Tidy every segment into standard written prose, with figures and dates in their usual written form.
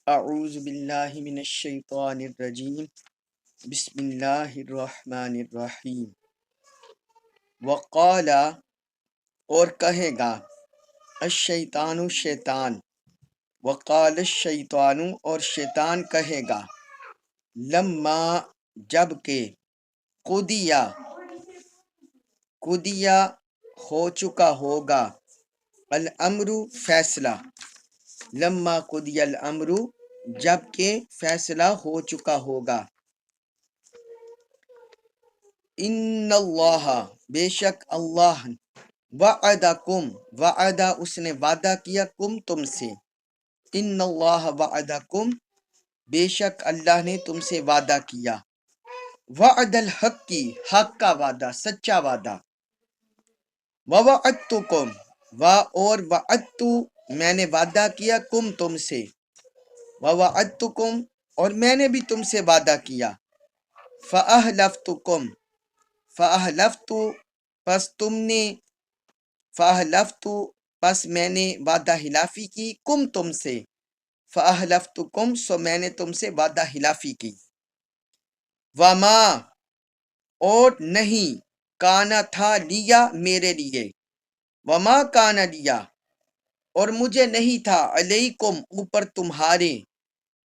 اعوذ باللہ من الشیطان الرجیم بسم اللہ الرحمن الرحیم وقال اور کہے گا الشیطان شیطان وقال الشیطان اور شیطان کہے گا لما جب کہ قدیا ہو چکا ہوگا الامر فیصلہ لما قضی الامر جب کہ فیصلہ ہو چکا ہوگا ان اللہ بے شک اللہ وعدکم وعدہ اس نے وعدہ کیا تم سے ان اللہ وعدکم بے شک اللہ نے تم سے وعدہ کیا وعد الحق کی حق کا وعدہ سچا وعدہ ووعدتکم اور وعدتو میں نے وعدہ کیا تم سے ووعدتکم اور میں نے بھی تم سے وعدہ کیا فاحلفتکم فاحلفتو پس میں نے وعدہ خلافی کی تم سے فاحلفتکم سو میں نے تم سے وعدہ خلافی کی وما اور نہیں کانا تھا لیا میرے لیے وما کانا لیا اور مجھے نہیں تھا علیکم اوپر تمہارے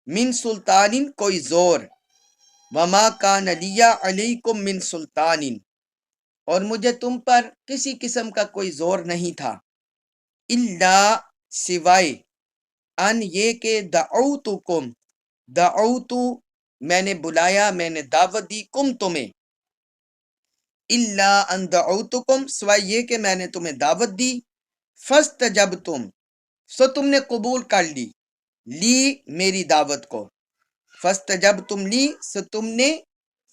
من سلطان کوئی زور وما کان لیا علیکم من سلطان اور مجھے تم پر کسی قسم کا کوئی زور نہیں تھا الا سوائے ان یہ کہ دعوتو میں نے بلایا میں نے دعوت دی تمہیں الا ان دعوتکم سوائے یہ کہ میں نے تمہیں دعوت دی فاستجبتم سو تم نے قبول کر لی میری دعوت کو فاستجبتم لی سو تم نے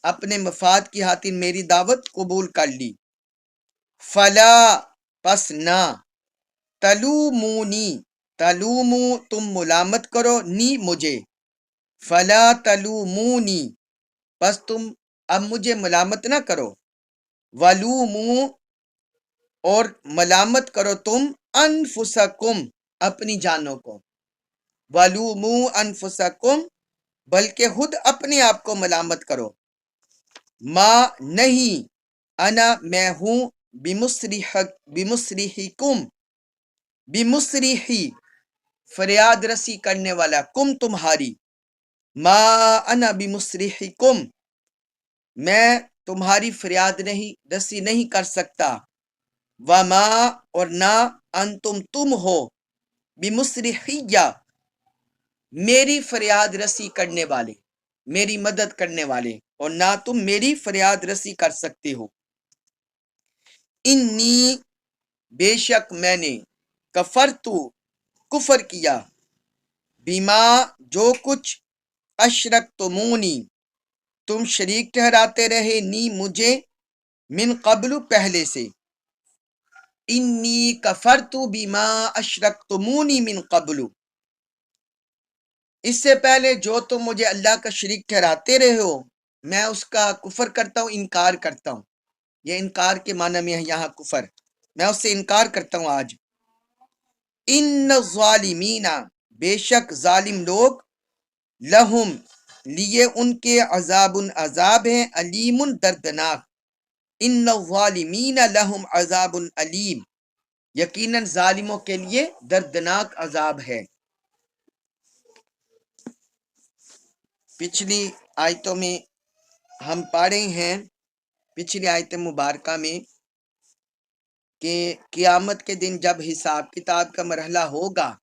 اپنے مفاد کی خاطر میری دعوت قبول کر لی فلا پس نہ تلومو تم ملامت کرو نی مجھے فلا تلومونی پس تم اب مجھے ملامت نہ کرو ولومو اور ملامت کرو تم انفسکم اپنی جانوں کو ولومو انفسکم بلکہ خود اپنے آپ کو ملامت کرو ما نہیں انا میں ہوں بمصریحی فریاد رسی کرنے والا تمہاری ما انا بمصریحکم میں تمہاری فریاد رسی نہیں کر سکتا وما اور نہ انتم تم ہو بمصریحیہ میری فریاد رسی کرنے والے میری مدد کرنے والے اور نہ تم میری فریاد رسی کر سکتے ہو انی بے شک میں نے کفر کیا بما جو کچھ اشرکتمونی تم شریک ٹھہراتے رہے نی مجھے من قبل پہلے سے انی کفرت بما اشرکتمونی من قبل اس سے پہلے جو تم مجھے اللہ کا شریک ٹھہراتے رہے ہو میں اس کا کفر کرتا ہوں انکار کرتا ہوں یہ انکار کے معنی میں ہے یہاں کفر میں اس سے انکار کرتا ہوں آج ان الظالمین بے شک ظالم لوگ لہم لیے ان کے عذاب ہے علیم دردناک ان الظالمین لہم عذاب علیم یقیناً ظالموں کے لیے دردناک عذاب ہے پچھلی آیتوں میں ہم پڑھے ہیں پچھلی آیت مبارکہ میں کہ قیامت کے دن جب حساب کتاب کا مرحلہ ہوگا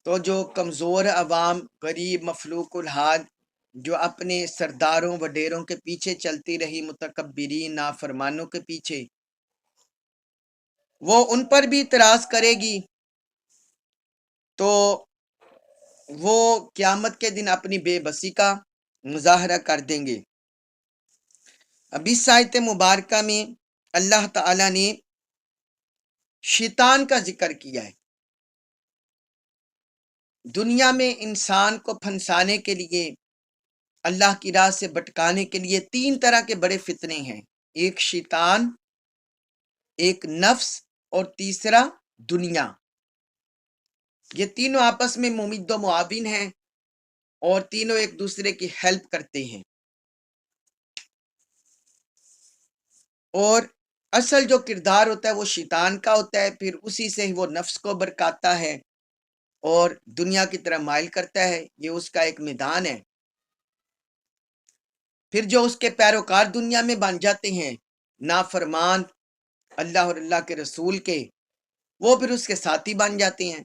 تو جو کمزور عوام غریب مفلوق الحال جو اپنے سرداروں وڈیروں کے پیچھے چلتی رہی متکبرین نافرمانوں کے پیچھے وہ ان پر بھی اعتراض کرے گی تو وہ قیامت کے دن اپنی بے بسی کا مظاہرہ کر دیں گے اب اس آیت مبارکہ میں اللہ تعالی نے شیطان کا ذکر کیا ہے دنیا میں انسان کو پھنسانے کے لیے اللہ کی راہ سے بھٹکانے کے لیے 3 طرح کے بڑے فتنے ہیں ایک شیطان ایک نفس اور تیسرا دنیا یہ تینوں آپس میں ممید و معاون ہیں اور تینوں ایک دوسرے کی ہیلپ کرتے ہیں، اور اصل جو کردار ہوتا ہے وہ شیطان کا ہوتا ہے، پھر اسی سے ہی وہ نفس کو برکاتا ہے اور دنیا کی طرح مائل کرتا ہے، یہ اس کا ایک میدان ہے۔ پھر جو اس کے پیروکار دنیا میں بن جاتے ہیں نافرمان اللہ اور اللہ کے رسول کے، وہ پھر اس کے ساتھی بن جاتے ہیں۔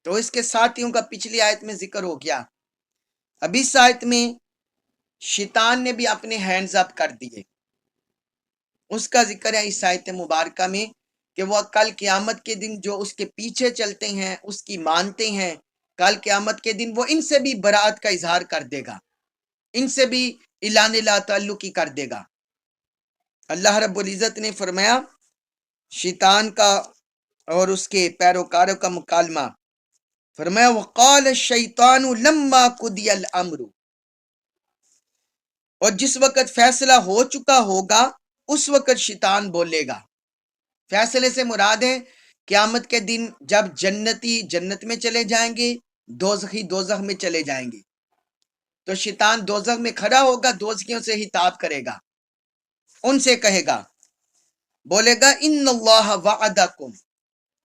تو اس کے ساتھیوں کا پچھلی آیت میں ذکر ہو گیا، اب اس آیت میں شیطان نے بھی اپنے ہینڈز اپ کر دیے، اس کا ذکر ہے اس آیت مبارکہ میں کہ وہ کل قیامت کے دن جو اس کے پیچھے چلتے ہیں، اس کی مانتے ہیں، کل قیامت کے دن وہ ان سے بھی برات کا اظہار کر دے گا، ان سے بھی اعلان لا تعلقی کر دے گا۔ اللہ رب العزت نے فرمایا شیطان کا اور اس کے پیروکاروں کا مکالمہ، فرمایا وقال الشیطان لما قضی الامر، اور جس وقت فیصلہ ہو چکا ہوگا اس وقت شیطان بولے گا۔ فیصلے سے مراد ہے قیامت کے دن جب جنتی جنت میں چلے جائیں گے، دوزخی دوزخ میں چلے جائیں گے، تو شیطان دوزخ میں کھڑا ہوگا، دوزخیوں سے خطاب کرے گا، ان سے کہے گا، بولے گا ان اللہ وعدکم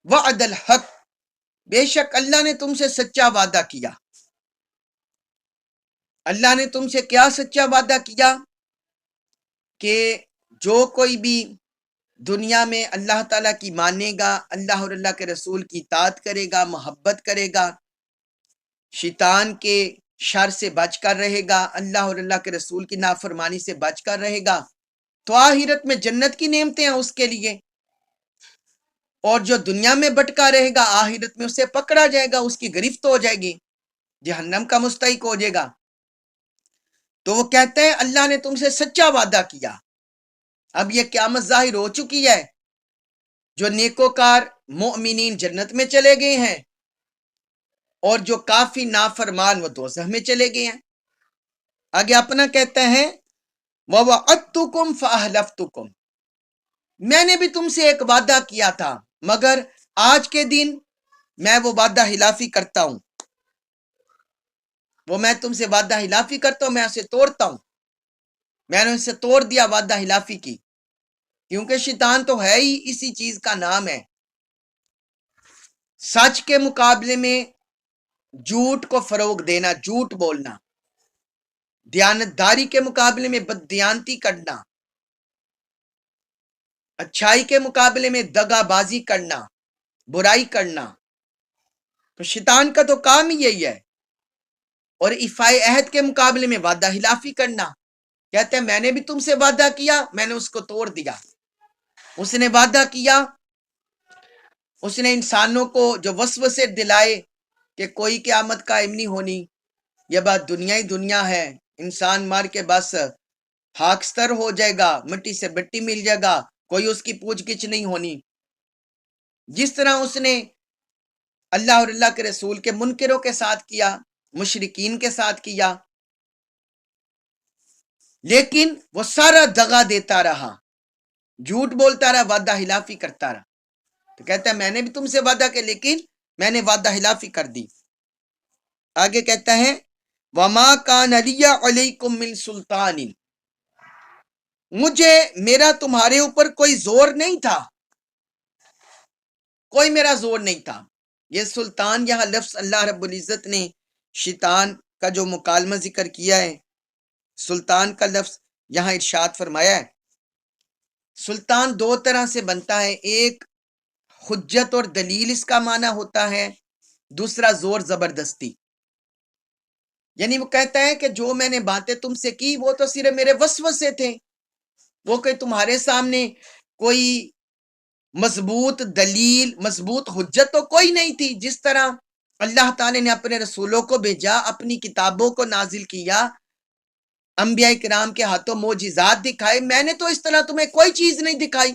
وعد الحق، بے شک اللہ نے تم سے سچا وعدہ کیا۔ اللہ نے تم سے کیا سچا وعدہ کیا؟ کہ جو کوئی بھی دنیا میں اللہ تعالیٰ کی مانے گا، اللہ اور اللہ کے رسول کی اطاعت کرے گا، محبت کرے گا، شیطان کے شر سے بچ کر رہے گا، اللہ اور اللہ کے رسول کی نافرمانی سے بچ کر رہے گا، تو آخرت میں جنت کی نعمتیں ہیں اس کے لیے، اور جو دنیا میں بٹکا رہے گا آخرت میں اسے پکڑا جائے گا، اس کی گرفت ہو جائے گی، جہنم کا مستحق ہو جائے گا۔ تو وہ کہتے ہیں اللہ نے تم سے سچا وعدہ کیا، اب یہ قیامت ظاہر ہو چکی ہے، جو نیکوکار مؤمنین جنت میں چلے گئے ہیں اور جو کافی نافرمان وہ دوزخ میں چلے گئے ہیں۔ آگے اپنا کہتا ہے وَوَعَدتُّكُمْ فَأَحْلَفْتُكُمْ، میں نے بھی تم سے ایک وعدہ کیا تھا مگر آج کے دن میں وہ وعدہ خلافی کرتا ہوں، وہ میں تم سے وعدہ خلافی کرتا ہوں، میں اسے توڑتا ہوں، میں نے اسے توڑ دیا، وعدہ خلافی کی، کیونکہ شیطان تو ہے ہی اسی چیز کا نام ہے، سچ کے مقابلے میں جھوٹ کو فروغ دینا، جھوٹ بولنا، دیانتداری کے مقابلے میں بددیانتی کرنا، اچھائی کے مقابلے میں دغا بازی کرنا، برائی کرنا، تو شیطان کا تو کام ہی یہی ہے۔ اور ایفائے عہد کے مقابلے میں وعدہ خلافی کرنا، کہتے ہیں میں نے بھی تم سے وعدہ کیا، میں نے اس کو توڑ دیا۔ اس نے وعدہ کیا، اس نے انسانوں کو جو وسوسے دلائے کہ کوئی قیامت قائم نہیں ہونی، یہ بات دنیا ہی دنیا ہے، انسان مار کے بس خاکستر ہو جائے گا، مٹی سے مٹی مل جائے گا، کوئی اس کی پوچھ گچھ نہیں ہونی، جس طرح اس نے اللہ اور اللہ کے رسول کے منکروں کے ساتھ کیا، مشرکین کے ساتھ کیا، لیکن وہ سارا دغا دیتا رہا، جھوٹ بولتا رہا، وعدہ خلافی کرتا رہا، تو کہتا ہے میں نے بھی تم سے وعدہ کیا لیکن میں نے وعدہ خلافی کر دی۔ آگے کہتا ہے وَمَا كَانَ لِيَ عَلَيْكُمْ مِنْ سُلْطَانٍ، مجھے میرا تمہارے اوپر کوئی زور نہیں تھا، کوئی میرا زور نہیں تھا۔ یہ سلطان یہاں لفظ اللہ رب العزت نے شیطان کا جو مکالمہ ذکر کیا ہے، سلطان کا لفظ یہاں ارشاد فرمایا ہے۔ سلطان دو طرح سے بنتا ہے، ایک حجت اور دلیل اس کا معنی ہوتا ہے، دوسرا زور زبردستی، یعنی وہ کہتا ہے کہ جو میں نے باتیں تم سے کی وہ تو صرف میرے وسوسے تھے، وہ کہ تمہارے سامنے کوئی مضبوط دلیل، مضبوط حجت تو کوئی نہیں تھی۔ جس طرح اللہ تعالی نے اپنے رسولوں کو بھیجا، اپنی کتابوں کو نازل کیا، انبیاء کرام کے ہاتھوں معجزات دکھائے، میں نے تو اس طرح تمہیں کوئی چیز نہیں دکھائی۔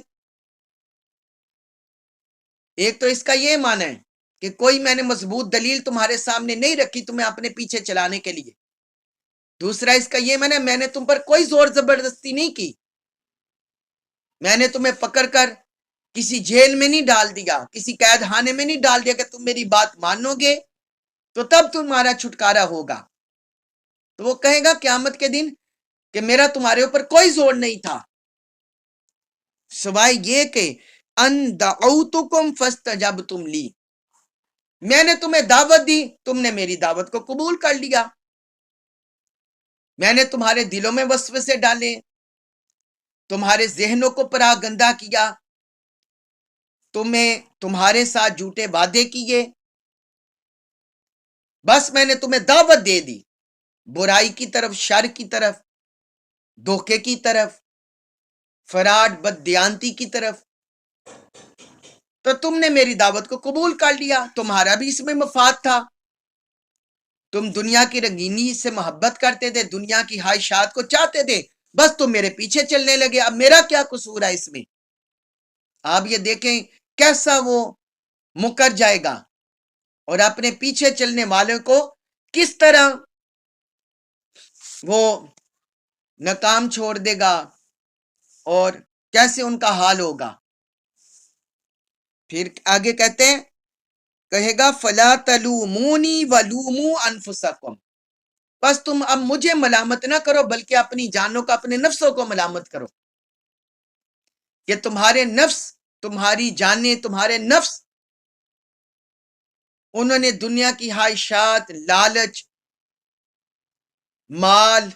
ایک تو اس کا یہ معنی ہے کہ کوئی میں نے مضبوط دلیل تمہارے سامنے نہیں رکھی تمہیں اپنے پیچھے چلانے کے لیے۔ دوسرا اس کا یہ معنی ہے میں نے تم پر کوئی زور زبردستی نہیں کی، میں نے تمہیں پکڑ کر کسی جیل میں نہیں ڈال دیا، کسی قید خانے میں نہیں ڈال دیا کہ تم میری بات مانو گے تو تب تمہارا چھٹکارا ہوگا۔ تو وہ کہے گا قیامت کے دن کہ میرا تمہارے اوپر کوئی زور نہیں تھا، سوائے یہ کہ ان دعوتکم فاستجبتم لی، میں نے تمہیں دعوت دی، تم نے میری دعوت کو قبول کر لیا، میں نے تمہارے دلوں میں وسوسے ڈالے، تمہارے ذہنوں کو پراہ گندہ کیا، تمہیں تمہارے ساتھ جھوٹے وعدے کیے، بس میں نے تمہیں دعوت دے دی برائی کی طرف، شر کی طرف، دھوکے کی طرف، فراڈ بددیانتی کی طرف، تو تم نے میری دعوت کو قبول کر لیا، تمہارا بھی اس میں مفاد تھا، تم دنیا کی رنگینی سے محبت کرتے تھے، دنیا کی خواہشات کو چاہتے تھے، بس تم میرے پیچھے چلنے لگے، اب میرا کیا قصور ہے اس میں؟ آپ یہ دیکھیں کیسا وہ مکر جائے گا اور اپنے پیچھے چلنے والوں کو کس طرح وہ ناکام چھوڑ دے گا اور کیسے ان کا حال ہوگا۔ پھر آگے کہتے ہیں، کہے گا فلا تلومونی ولوموا انفسکم، بس تم اب مجھے ملامت نہ کرو بلکہ اپنی جانوں کو، اپنے نفسوں کو ملامت کرو، کہ تمہارے نفس، تمہاری جانیں، تمہارے نفس، انہوں نے دنیا کی خواہشات، لالچ، مال،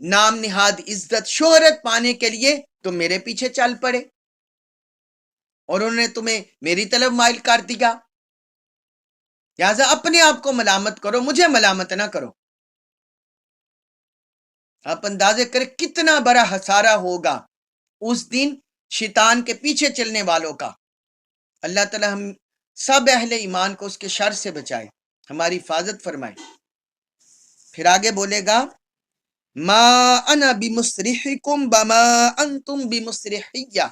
نام نہاد عزت، شہرت پانے کے لیے تم میرے پیچھے چل پڑے اور انہوں نے تمہیں میری طرف مائل کر دیا، لہذا اپنے آپ کو ملامت کرو، مجھے ملامت نہ کرو۔ آپ اندازے کریں کتنا بڑا خسارہ ہوگا اس دن شیطان کے پیچھے چلنے والوں کا۔ اللہ تعالی ہم سب اہل ایمان کو اس کے شر سے بچائے، ہماری حفاظت فرمائے۔ پھر آگے بولے گا، ما انا بمصرخکم وما انتم بمصرخیہ،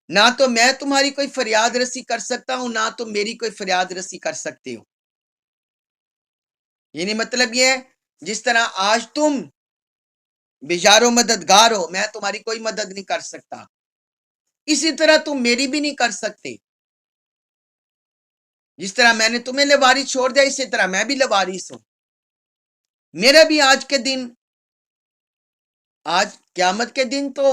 نہ تو میں تمہاری کوئی فریاد رسی کر سکتا ہوں، نہ تم میری کوئی فریاد رسی کر سکتے ہو۔ یعنی مطلب یہ ہے جس طرح آج تم بیجار و مددگار ہو، میں تمہاری کوئی مدد نہیں کر سکتا، اسی طرح تم میری بھی نہیں کر سکتے۔ جس طرح میں نے تمہیں لوارث چھوڑ دیا، اسی طرح میں بھی لوارث ہوں۔ میرا بھی آج کے دن، آج قیامت کے دن تو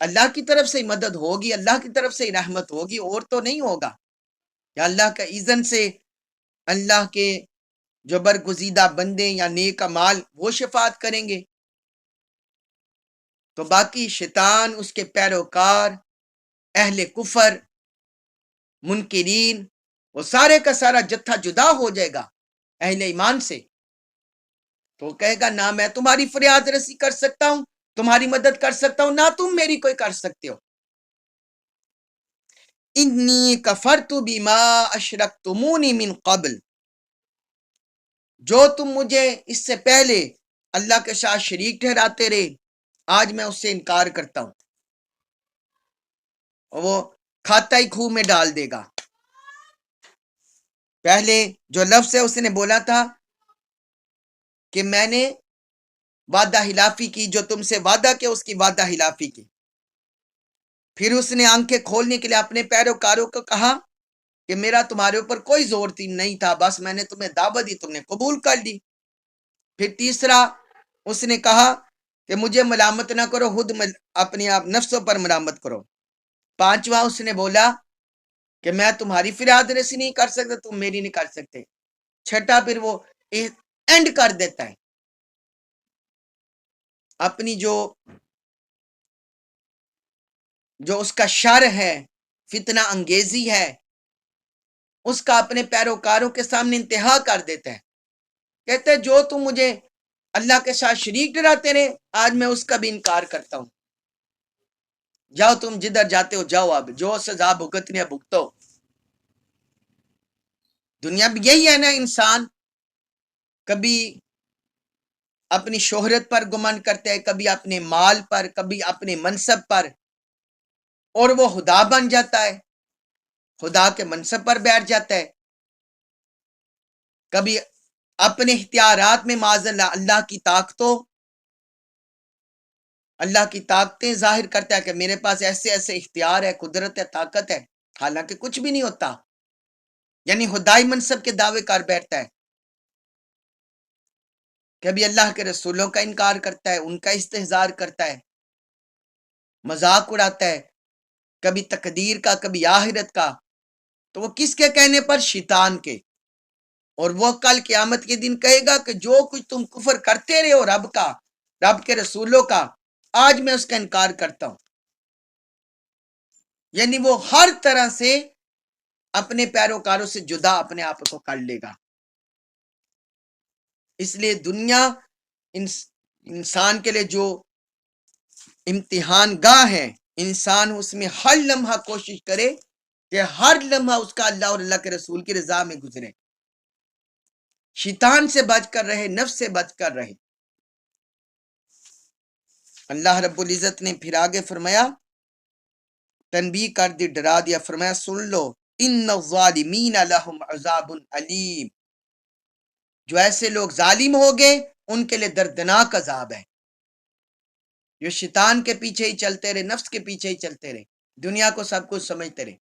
اللہ کی طرف سے ہی مدد ہوگی، اللہ کی طرف سے ہی رحمت ہوگی، اور تو نہیں ہوگا، یا اللہ کا اذن سے اللہ کے جو برگزیدہ بندے یا نیک اعمال وہ شفاعت کریں گے، تو باقی شیطان، اس کے پیروکار، اہل کفر، منکرین، وہ سارے کا سارا جتھا جدا ہو جائے گا اہل ایمان سے۔ تو کہے گا نہ میں تمہاری فریاد رسی کر سکتا ہوں، تمہاری مدد کر سکتا ہوں، نہ تم میری کوئی کر سکتے ہو۔ انی کفرت بما اشرکتمونی من قبل، جو تم مجھے اس سے پہلے اللہ کے ساتھ شریک ٹھہراتے رہے، آج میں اس سے انکار کرتا ہوں، اور وہ کھاتا ہی کھو میں ڈال دے گا۔ پہلے جو لفظ ہے اس نے بولا تھا کہ میں نے وعدہ خلافی کی، جو تم سے وعدہ کیا اس کی وعدہ خلافی کی۔ پھر اس نے آنکھیں کھولنے کے لیے اپنے پیروکاروں کو کہا کہ میرا تمہارے اوپر کوئی زور نہیں تھا، بس میں نے تمہیں دعوت دی، تم نے قبول کر لی۔ پھر تیسرا اس نے کہا کہ مجھے ملامت نہ کرو، خود اپنے آپ نفسوں پر ملامت کرو۔ پانچواں اس نے بولا کہ میں تمہاری فریاد رسی نہیں کر سکتا، تم میری نہیں کر سکتے۔ چھٹا پھر وہ اینڈ کر دیتا ہے اپنی جو اس کا شر ہے، فتنہ انگیزی ہے، اس کا اپنے پیروکاروں کے سامنے انتہا کر دیتا ہے۔ کہتے ہیں جو تم مجھے اللہ کے ساتھ شریک ٹھہراتے رہے، آج میں اس کا بھی انکار کرتا ہوں، جاؤ تم جدھر جاتے ہو جاؤ، اب جو سزا بھگتنی ہے بھگتو۔ دنیا بھی یہی ہے نا، انسان کبھی اپنی شہرت پر گمن کرتا ہے، کبھی اپنے مال پر، کبھی اپنے منصب پر، اور وہ خدا بن جاتا ہے، خدا کے منصب پر بیٹھ جاتا ہے۔ کبھی اپنے اختیارات میں معاذ اللہ کی طاقتوں، اللہ کی طاقتیں ظاہر کرتا ہے کہ میرے پاس ایسے ایسے اختیار ہے، قدرت ہے، طاقت ہے، حالانکہ کچھ بھی نہیں ہوتا، یعنی خدائی منصب کے دعوے کر بیٹھتا ہے، کبھی اللہ کے رسولوں کا انکار کرتا ہے، ان کا استہزار کرتا ہے، مذاق اڑاتا ہے، کبھی تقدیر کا، کبھی آخرت کا، تو وہ کس کے کہنے پر؟ شیطان کے۔ اور وہ کل قیامت کے دن کہے گا کہ جو کچھ تم کفر کرتے رہے ہو رب کا، رب کے رسولوں کا، آج میں اس کا انکار کرتا ہوں۔ یعنی وہ ہر طرح سے اپنے پیروکاروں سے جدا اپنے آپ کو کر لے گا۔ اس لیے دنیا انسان کے لیے جو امتحان گاہ ہے، انسان اس میں ہر لمحہ کوشش کرے کہ ہر لمحہ اس کا اللہ اور اللہ کے رسول کی رضا میں گزرے، شیطان سے بچ کر رہے، نفس سے بچ کر رہے۔ اللہ رب العزت نے پھر آگے فرمایا، تنبیہ کر دی، ڈرا دیا، فرمایا سن لو، ان الظالمین لہم عذاب علیم، جو ایسے لوگ ظالم ہو گئے ان کے لیے دردناک عذاب ہے، جو شیطان کے پیچھے ہی چلتے رہے، نفس کے پیچھے ہی چلتے رہے، دنیا کو سب کچھ سمجھتے رہے۔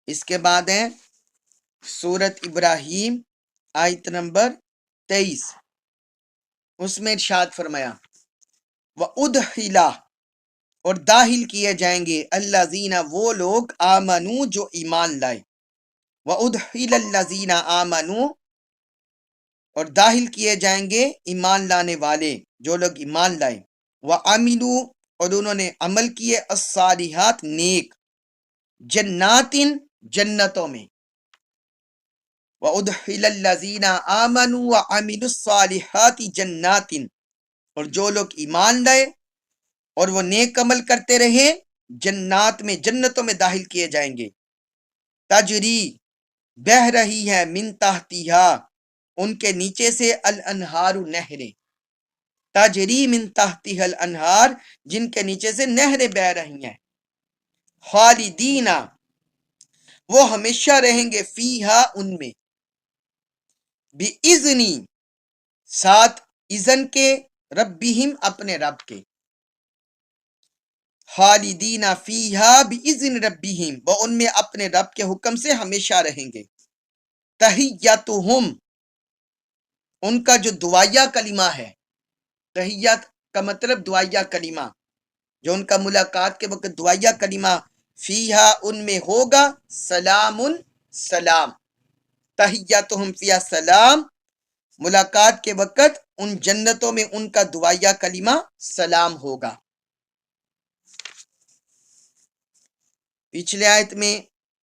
اس کے بعد ہے سورت ابراہیم آیت نمبر 23، اس میں ارشاد فرمایا وَأُدْخِلَ، اور داخل کیے جائیں گے، الذین، وہ لوگ، آمنو، جو ایمان لائے، وَأُدْخِلَ الذین آمنو، اور داخل کیے جائیں گے ایمان لانے والے، جو لوگ ایمان لائے، وَعَمِلُوا، اور انہوں نے عمل کیے، الصالحات، نیک، جنات، جنتوں میں، وَأُدْخِلَ الَّذِينَ آمَنُوا وَعَمِلُوا الصَّالِحَاتِ جَنَّاتٍ، اور جو لوگ ایمان لائے اور وہ نیک عمل کرتے رہے، جنات میں، جنتوں میں داخل کیے جائیں گے، تجری، بہ رہی ہے، من تحتہا، ان کے نیچے سے، الانہار، نہریں، تجری من تحتہا الانہار، جن کے نیچے سے نہریں بہ رہی ہیں، خالدین، وہ ہمیشہ رہیں گے، فیہا، ان میں، بِإِذْنِ، ساتھ اذن کے، ربہم، اپنے رب کے، خالدین فیہا بِإِذْنِ ربہم، وہ ان میں اپنے رب کے حکم سے ہمیشہ رہیں گے، تحیتہم، ان کا جو دعائیہ کلمہ ہے، تحیت کا مطلب دعائیہ کلمہ، جو ان کا ملاقات کے وقت دعائیہ کلمہ، فیہا، ان میں ہوگا، سلام، سلام، تحیتہم فیہا سلام، ملاقات کے وقت ان جنتوں میں ان کا دعائیہ کلمہ سلام ہوگا۔ پچھلے آیت میں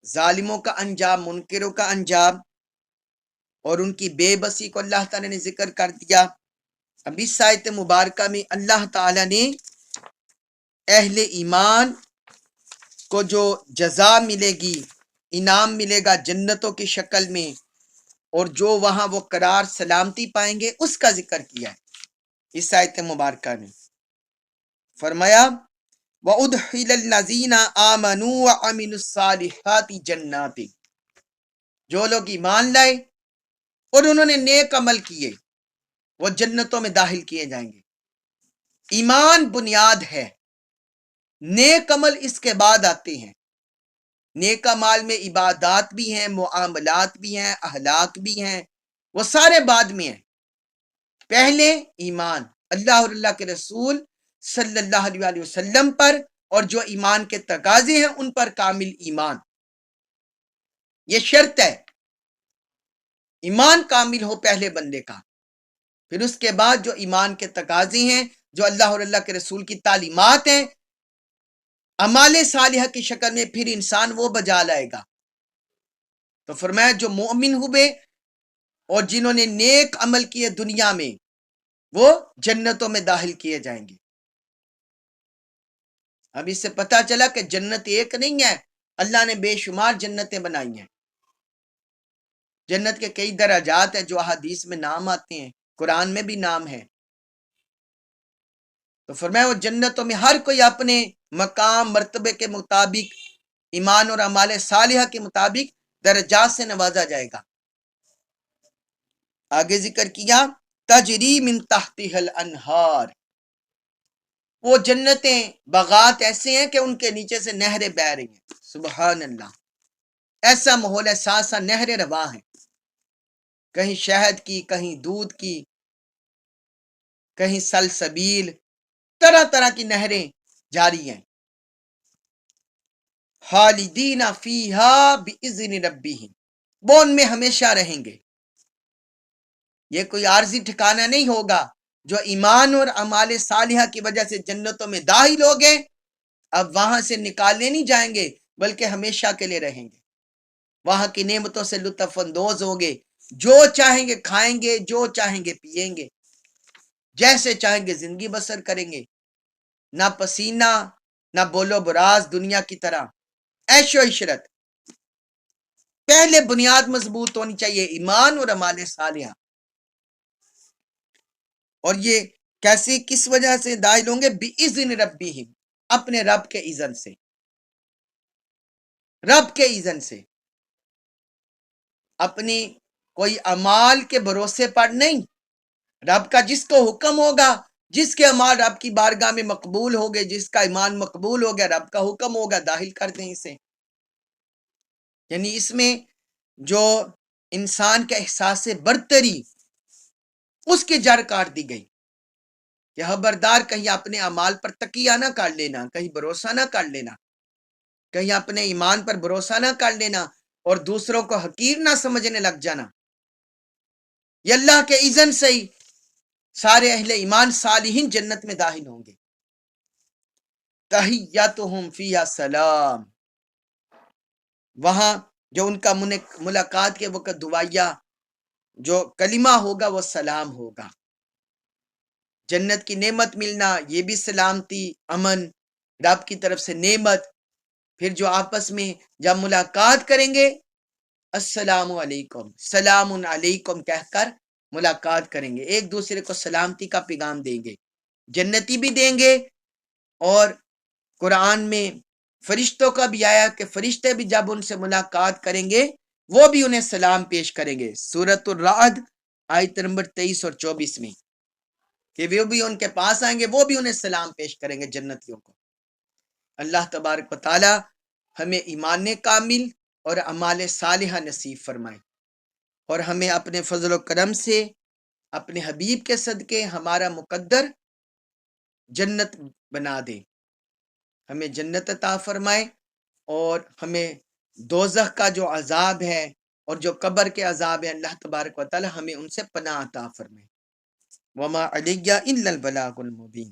ظالموں کا انجام، منکروں کا انجام اور ان کی بے بسی کو اللہ تعالیٰ نے ذکر کر دیا۔ اب اس آیت مبارکہ میں اللہ تعالیٰ نے اہل ایمان کو جو جزا ملے گی، انعام ملے گا جنتوں کی شکل میں، اور جو وہاں وہ قرار سلامتی پائیں گے، اس کا ذکر کیا ہے اس آیت مبارکہ میں۔ فرمایا وَأُدْخِلَ الَّذِينَ آمَنُوا وَعَمِلُوا الصَّالِحَاتِ جَنَّاتٍ، جو لوگ ایمان لائے اور انہوں نے نیک عمل کیے، وہ جنتوں میں داخل کیے جائیں گے۔ ایمان بنیاد ہے، نیک عمل اس کے بعد آتے ہیں۔ نیک اعمال میں عبادات بھی ہیں، معاملات بھی ہیں، اخلاق بھی ہیں، وہ سارے بعد میں ہیں۔ پہلے ایمان، اللہ اور اللہ کے رسول صلی اللہ علیہ وسلم پر، اور جو ایمان کے تقاضے ہیں ان پر کامل ایمان، یہ شرط ہے، ایمان کامل ہو پہلے بندے کا، پھر اس کے بعد جو ایمان کے تقاضے ہیں، جو اللہ اور اللہ کے رسول کی تعلیمات ہیں، اعمال صالحہ کی شکل میں، پھر انسان وہ بجا لائے گا۔ تو فرمایا جو مومن ہوئے اور جنہوں نے نیک عمل کیے دنیا میں، وہ جنتوں میں داخل کیے جائیں گے۔ اب اس سے پتہ چلا کہ جنت ایک نہیں ہے، اللہ نے بے شمار جنتیں بنائی ہیں۔ جنت کے کئی درجات ہیں جو احادیث میں نام آتے ہیں، قرآن میں بھی نام ہے۔ تو فرمایا وہ جنتوں میں ہر کوئی اپنے مقام مرتبے کے مطابق، ایمان اور اعمال صالحہ کے مطابق درجات سے نوازا جائے گا۔ آگے ذکر کیا تجری من تحتها الانہار، وہ جنتیں باغات ایسے ہیں کہ ان کے نیچے سے نہریں بہ رہی ہیں. سبحان اللہ، ایسا ماحول ہے، ساتھ ساتھ نہریں رواں ہیں، کہیں شہد کی، کہیں دودھ کی، کہیں سلسبیل، طرح طرح کی نہریں جاری ہیں. خالدین فیہا باذن ربہم، وہ ان میں ہمیشہ رہیں گے. یہ کوئی عارضی ٹھکانہ نہیں ہوگا. جو ایمان اور اعمال صالحہ کی وجہ سے جنتوں میں داخل ہو گئے، اب وہاں سے نکالنے نہیں جائیں گے، بلکہ ہمیشہ کے لیے رہیں گے. وہاں کی نعمتوں سے لطف اندوز ہوں گے، جو چاہیں گے کھائیں گے، جو چاہیں گے پیئیں گے، جیسے چاہیں گے زندگی بسر کریں گے. نہ پسینہ، نہ بولو براز دنیا کی طرح. عیش و عشرت. پہلے بنیاد مضبوط ہونی چاہیے، ایمان اور اعمال صالحہ. اور یہ کیسے، کس وجہ سے داخل ہوں گے؟ بِإِذْنِ رَبِّهِمْ، اپنے رب کے اذن سے، رب کے اذن سے. اپنی کوئی اعمال کے بھروسے پر نہیں، رب کا جس کو حکم ہوگا، جس کے اعمال رب کی بارگاہ میں مقبول ہو گئے، جس کا ایمان مقبول ہو گیا، رب کا حکم ہوگا داخل کر دیں اسے. یعنی اس میں جو انسان کا احساس برتری، اس کی جڑ کاٹ دی گئی کہ خبردار کہیں اپنے اعمال پر تکیہ نہ کر لینا، کہیں بھروسہ نہ کر لینا، کہیں اپنے ایمان پر بھروسہ نہ کر لینا اور دوسروں کو حقیر نہ سمجھنے لگ جانا. یہ اللہ کے اذن سے ہی سارے اہل ایمان صالحین جنت میں داخل ہوں گے. تحیتہم فیہا سلام، وہاں جو ان کا ملاقات کے وقت دعائیہ جو کلمہ ہوگا وہ سلام ہوگا. جنت کی نعمت ملنا، یہ بھی سلامتی، امن، رب کی طرف سے نعمت. پھر جو آپس میں جب ملاقات کریں گے، السلام علیکم، سلام علیکم کہہ کر ملاقات کریں گے، ایک دوسرے کو سلامتی کا پیغام دیں گے. جنتی بھی دیں گے، اور قرآن میں فرشتوں کا بھی آیا کہ فرشتے بھی جب ان سے ملاقات کریں گے، وہ بھی انہیں سلام پیش کریں گے. سورۃ الرعد آیت نمبر 23 اور 24 میں، کہ وہ بھی ان کے پاس آئیں گے، وہ بھی انہیں سلام پیش کریں گے جنتیوں کو. اللہ تبارک و تعالی ہمیں ایمان کامل اور اعمال صالحہ نصیب فرمائے، اور ہمیں اپنے فضل و کرم سے اپنے حبیب کے صدقے ہمارا مقدر جنت بنا دے، ہمیں جنت عطا فرمائے، اور ہمیں دوزخ کا جو عذاب ہے اور جو قبر کے عذاب ہے، اللہ تبارک و تعالی ہمیں ان سے پناہ عطا فرمائے. وما علیہ الا البلاغ المبین.